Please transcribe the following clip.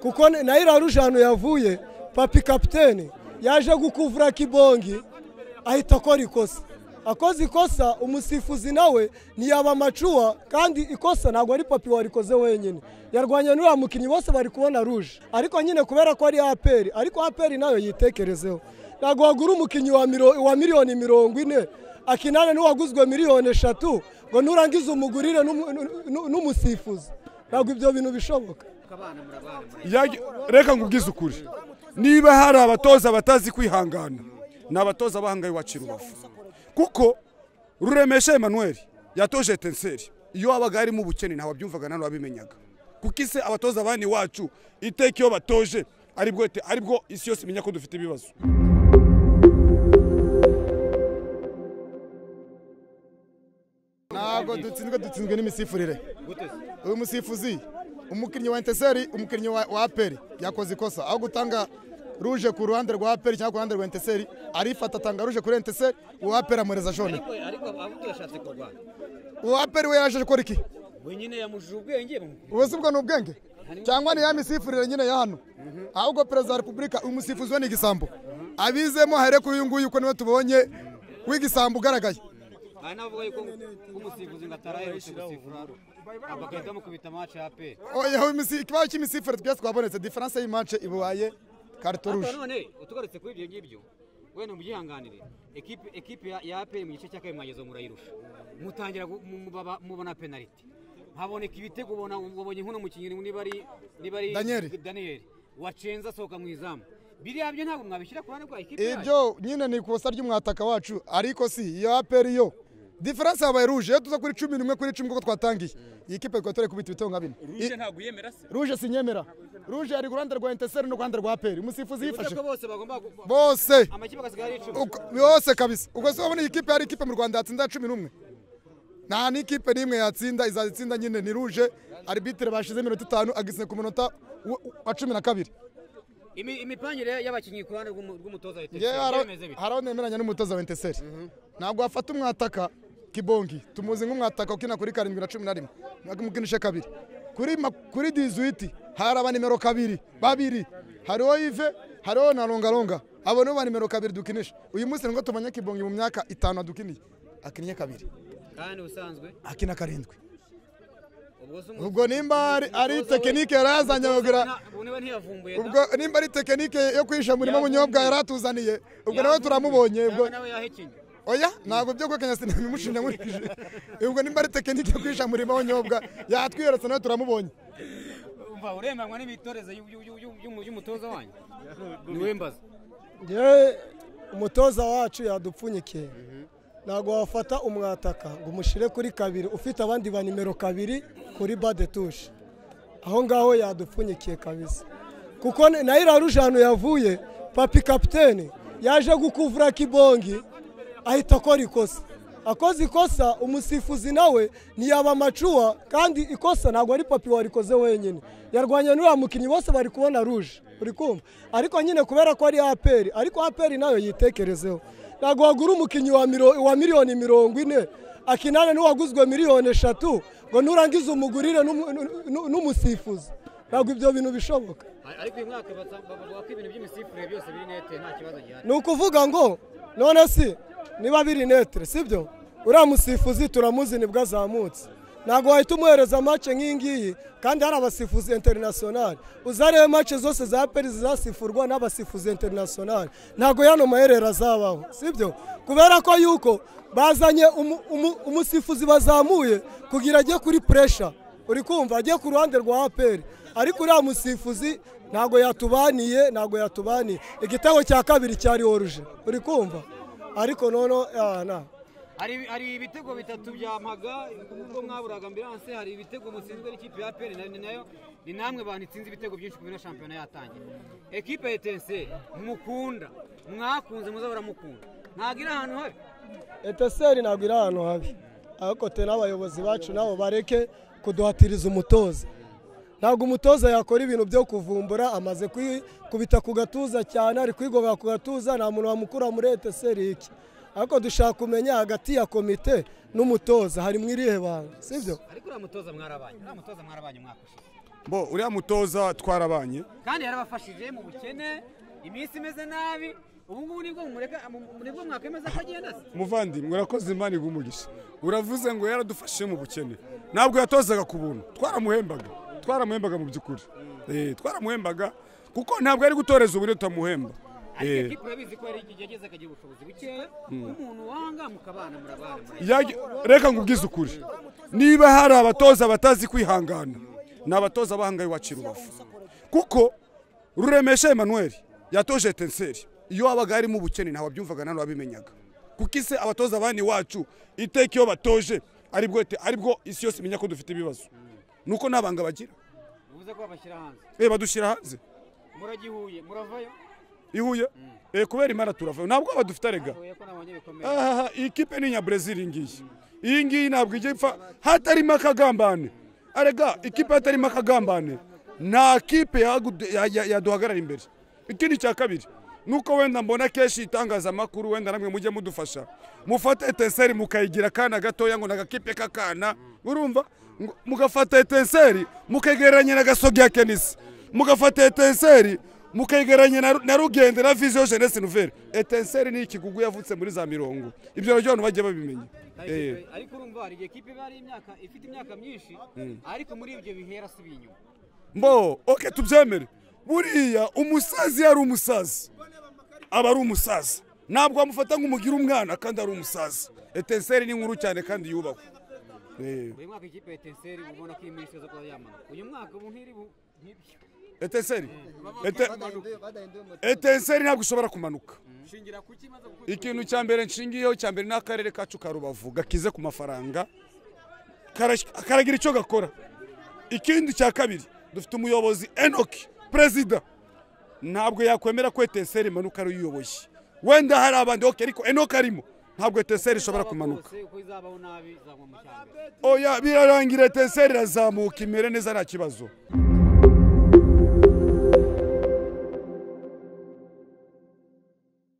kuko nayo Rujano yavuye papi kapiteni yaje gukuvura Kibongi ahita akora ikosa. Akoze ikosa umusifuzi nawe ntiyaba macuwa kandi ikosa ntabwo ari papi warikoze wenyine. Yarwanya n'uriya mukinnyi bose bari kubona ruje. Ariko nyine kubera ko ari APR, ariko APR nayo yitekerezeho. Ntabwo wagura umukinnyi wa miliyoni 40 akinane n'uwaguzwe miliyoni 3 ngo nurangize umugurire n'umusifuzi. Ntabwo ibyo bintu bishoboka. Reka ngubwize ukuri. Niba hari abatoza batazi kwihangana n'abatoza bahangaye wa Kirubavu. Kuko Ruremesha Emmanuel yatoje Etincelle iyo abaga ari mu bukene ntawe byumvaga nano abimenyaga. Kuko ise abatoza bani wacu iteka iyo batoje aribwo isi yose imenya ko dufite ibibazo. Ntabwo dutsinzwe n'imisifurire. Uyu musifuzi umukinnyi wa Etincelle umukinnyi wa APR yakoze ikosa aho gutanga ruje ku ruhande rwa APR cyangwa ku ruhande rwa Etincelle arifata atanga ruje kuri Etincelle uwa APR amureza jone. Ariko abuto yashatse kurwana. Uwa APR we yaje gukora iki? Wenyine yamujije ubwenge. Ubose bwo n'ubwenge cyangwa ni ya misifurire nyine ya hano. Ahubwo Perezida wa Repubulika umusifuzi we ni igisambo. Abizemo here kuri uyu nguyu uko niwe tubonye w'igisambo ugaragaye. Navuga yuko umusifuzi ngataraherutse gusifura abagahita mukubita match ya APR. Oya ikibazo cy'imisifurire twese twabonetse difference y'imatch ibubaye carte rouge. None utugarutse kuri ibyo ngibyo wene mugihanganire equipe ya APR mu gice cy'akaye mwagezo murayirusha mutangira mubona penalty haboneka ibitego ubonye inkono mu kinyiri niba ari Daniel wacenza soka mu izamu biriya byo ntabwo mwabishyira kurane kwa equipe ibyo nyine ni kosa ry'umwataka wacu ariko si iyo APR yo difference yabaye rouge tuza kuri 11 kuri 10 ko twatangiye iyi equipe ikotore kubita ibitego nka bine rouge ntabwo yemera se rouge sinyemera rouge ari kurande rwa Etincelle no kurande rwa APR umusifuzi yifashe bose bagomba bose amakipe agasigara 10 bose kabisa ubwo se wabona iyi equipe ari equipe mu Rwanda yatsinda 11 nta ni equipe nimwe yatsinda izatsinda nyine ni rouge arbitre bashize iminota 5 agise ku munota wa 12 imipangire y'abakinnyi ku ruhande rw'umutoza wa Etincelle haranemeranya n'umutoza wa Etincelle ntabwo afata umwataka Kibongi tumuzi nk'umwataka ukina kuri 7 na 11 namukinishe kabiri kuri 18 haraba nimero babiri hariho Yves hariho na Longalonga abo no ba nimero 2 dukinisha uyu munsi ngo tumanya Kibongi mu myaka 5 adukiniye akinnye kabiri kandi usanzwe akina 7 ubwo nimba ari tekinike yarazanye bagira ubwo nimba ari tekinike yo kwisha murimo munyobwa yaratuzaniye ubwo nawe turamubonye ubwo oya ntabwo byo kwekenya sinabimushinja nkurikije ubwo nimba ari tekinike yo kwisha murimo munyobwa yatwiyeretse nawe turamubonye umva uremanywa n'ibitoreze y'umutoza wanyu niwe mbaza umutoza wacu yadupfunyikiye ntabwo wafata umwataka ngo umushire kuri 2 ufite abandi ba nimero 2 kuri bade touche aho ngaho yadupfunyikiye kabisa kuko nayo Rujano yavuye papi kapiteni yaje gukuvura Kibongi ahita akora ikosa. Akoze ikosa umusifuzi nawe ntiyaba macuwa kandi ikosa ntabwo ari papi warikoze wenyine. Yarwanya n'uriya mukinnyi bose bari kubona ruje uri kumva ariko nyine kubera ko ari APR ariko APR nayo yitekerezeho. Ntabwo wagura umukinnyi wa miliyoni 40 akinane n'uwaguzwe miliyoni 3 ngo nurangize umugurire n'umusifuzi. Ntabwo ibyo bintu bishoboka. Ariko uyu mwaka bavuga ko ibintu by'imisifurire byose biri nete nta kibazo gihari. Ni ukuvuga ngo none si niba biri netre sibyo uriya musifuzi turamuzi nibwo azamutse ntabwo wahita umuhereza match nk'ingiyi kandi hari abasifuzi international uzarebe match zose za APR zizasifurwa n'abasifuzi international ntabwo yano maherera azabaho sibyo kubera ko yuko bazanye umusifuzi bazamuye kugira ajye kuri pressure uri kumva ajye ku ruhande rwa APR ariko uriya musifuzi ntabwo yatubaniye igitego cya kabiri cyari oruje uri kumva ariko nono na hari ibitego bitatu byampaga ubwo mwaburaga ambulance hari ibitego musinzwe n'ikipe ya APR nayo ni namwe banitsinze ibitego byinshi ku bino shampiyona yatangiye equipe ya Etincelle mukunda mwakunze muzabura mukunda ntago iri ahantu habi Etincelle ntago iri ahantu habi ariko te n'abayobozi bacu nabo bareke kuduhatiriza umutoza ntabwo umutoza yakora ibintu byo kuvumbura amaze kubita ku gatuza cyane ari kwigoga ku gatuza nta muntu wamukura muri Etincelle iki ariko dushaka kumenya hagati ya komite n'umutoza hari mwirihe banga sivyo ariko uriya mutoza mwarabanye umwaka ushize Bo uriya mutoza twarabanye kandi yarabafashije mu bukene iminsi imeze nabi ubu ngubu nibwo mwakemeza ko agenda se muvandimwe urakoze Imana igumugisha uravuze ngo yaradufashije mu bukene ntabwo yatozaga ku buntu twaramuhembaga mu by'ukuri twaramuhembaga kuko ntabwo ari gutoreza uburyo tutamuhemba ariko urabizi ko yari yageze akagira ubushobozi bukeya umuntu wanga mukabana murabana reka ngubwize ukuri niba hari abatoza batazi kwihangana ni abatoza bahangaye iwacu i Rubavu kuko Ruremesha Emmanuel yatoje Etincelle iyo wabaga harimo ubukene ntawe abyumvaga nta wabimenyaga kuko ise abatoza abandi iwacu iteka iyo batoje aribwo isi yose imenya ko dufite ibibazo nuko ntabanga bagira uvuze ko babashyira hanze badushyira hanze muragihuye muravayo ihuye kubera Imana turavayo ntabwo badufite arega ikipe ni nya Brazil iyi ngiyi ntabwo ijya ipfa hatarimo akagambane arega ikipe hatarimo akagambane nta kipe yaduhagarara imbere. Ikindi cya kabiri nuko wenda mbona keshi itangazamakuru wenda namwe mujye mudufasha mufate Etincelle mukayigira kana gatoya ngo nagakipe kakana urumva mugafata Etincelle mukegeranya na Gasogi ya Kenisi mugafata Etincelle mukegeranya na Rugende na Vision Jeunesse Nouvelle. Etincelle ni ikigugu yavutse muri za mirongo ibyo ryo abantu bagiye babimenya. Ariko urumva hari ikipe bari imyaka ifite imyaka myinshi ariko muri ibyo bihera sibinyu mbo okay tubyemere buriya umusazi yari umusazi aba ari umusazi ntabwo amufata nk'umugira umwana kandi ari umusazi. Etincelle ni nkuru cyane kandi yubahwa. Uyu mwaka ikipe Etincelle ubona ko imisi zo kuba yamana uyu mwaka ubu ntiri Etincelle ntabwo ushobora kumanuka. Ikintu cya mbere nshingiyeho cya mbere n'akarere kacu ka Rubavu gakize ku mafaranga karagira icyo gakora. Ikindi cya kabiri dufite umuyobozi Enoch president ntabwo yakwemera ko Etincelle imanuka ari uyoboye wenda hari abandi ariko Enoch arimo ntabwo Etincelle ishobora kumanuka. Oya birarangira Etincelle irazamuka imere neza nta kibazo.